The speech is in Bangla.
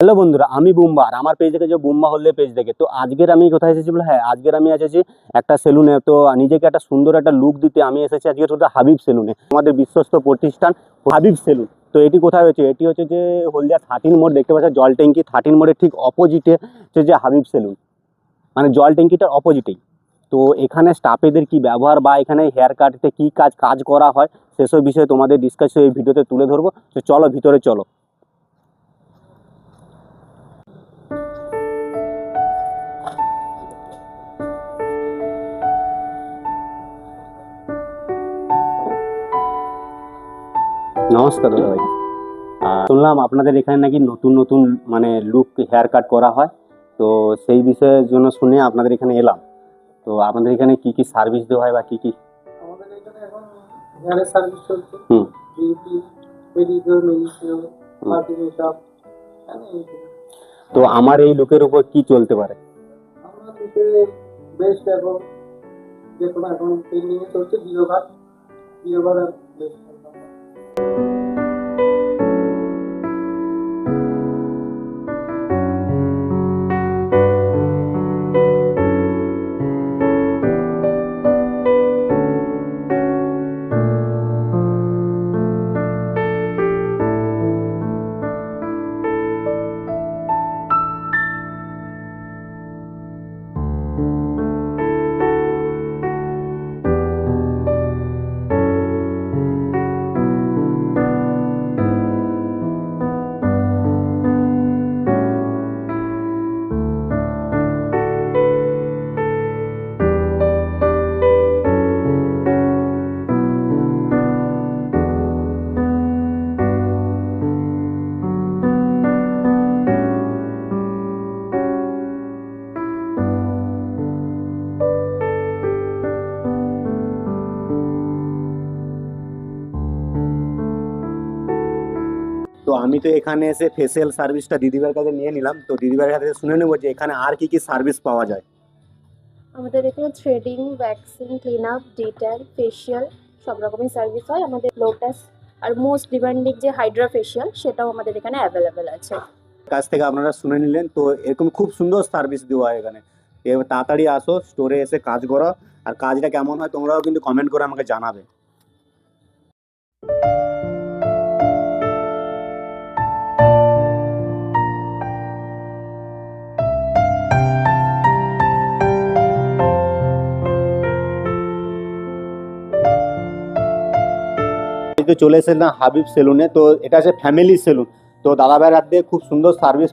হ্যালো বন্ধুরা, আমি বুম্বা আর আমার পেজ দেখে যে বুম্বা হলদে পেজ দেখে। তো আজকের আমি কোথায় এসেছি বলে, হ্যাঁ আজকের আমি এসেছি একটা সেলুনে। তো নিজেকে একটা সুন্দর একটা লুক দিতে আমি এসেছি আজকে হচ্ছে হাবিব সেলুনে, আমাদের বিশ্বস্ত প্রতিষ্ঠান হাবিব সেলুন। তো এটি কোথায় হচ্ছে, এটি হচ্ছে যে হলদিয়া 13 মোড় দেখতে পাচ্ছেন, জল ট্যাঙ্কি 13 মোড়ের ঠিক অপোজিটে হচ্ছে যে হাবিব সেলুন, মানে জল ট্যাঙ্কিটার অপোজিটেই। তো এখানে স্টাফেদের কি ব্যবহার বা এখানে হেয়ার কাটতে কি কাজ করা হয় সেসব বিষয়ে তোমাদের ডিসকাস এই ভিডিওতে তুলে ধরবো। তো চলো ভিতরে চলো। নমস্কার দাদা ভাই। শুনলাম আপনাদের এখানে নাকি নতুন নতুন মানে লুক হেয়ার কাট করা হয়। তো সেই বিষয়ের জন্য শুনে আপনাদের এখানে এলাম। তো আপনাদের এখানে কি কি সার্ভিস দেওয়া হয় বা কি কি? আমাদের এখানে এখন হেয়ারের সার্ভিস চলছে, হুম বিউটি, পেডিকিউর, ম্যানিকিউর, হুম। পার্টি মেকআপ, তো আমার এই লুকের উপর কি চলতে পারে? আমরা দুটো বেস্ট এবং যে কোনো এখন ট্রেন্ডিংয়ে চলছে জিওভার বেস্ট। তো আমি তো এখানে এসে ফেসিয়াল সার্ভিসটা দিদিভাইয়ের কাছে নিয়ে নিলাম। তো দিদিভাইয়ের কাছে শুনে নেবো যে এখানে আর কি কি সার্ভিস পাওয়া যায়। আমাদের এখানে threading, waxing, clean up, detail, facial সব রকমের সার্ভিস হয়। আমাদের লোটাস আর মোস্ট ডিমান্ডিং যে হাইড্রা ফেশিয়াল সেটাও আমাদের এখানে অ্যাভেলেবেল আছে। কাছ থেকে আপনারা শুনে নিলেন। তো এরকম খুব সুন্দর সার্ভিস দেওয়া হয় এখানে। এবার তাড়াতাড়ি আসো স্টোরে এসে কাজ করো। আর কাজটা কেমন হয় তোমরাও কিন্তু কমেন্ট করে আমাকে জানাবে। এই তো চলে এসেছিলাম হাবিব সেলুনে। তো এটা হচ্ছে ফ্যামিলি সেলুন। তো দাদা ভাইয়ের হাত দিয়ে খুব সুন্দর সার্ভিস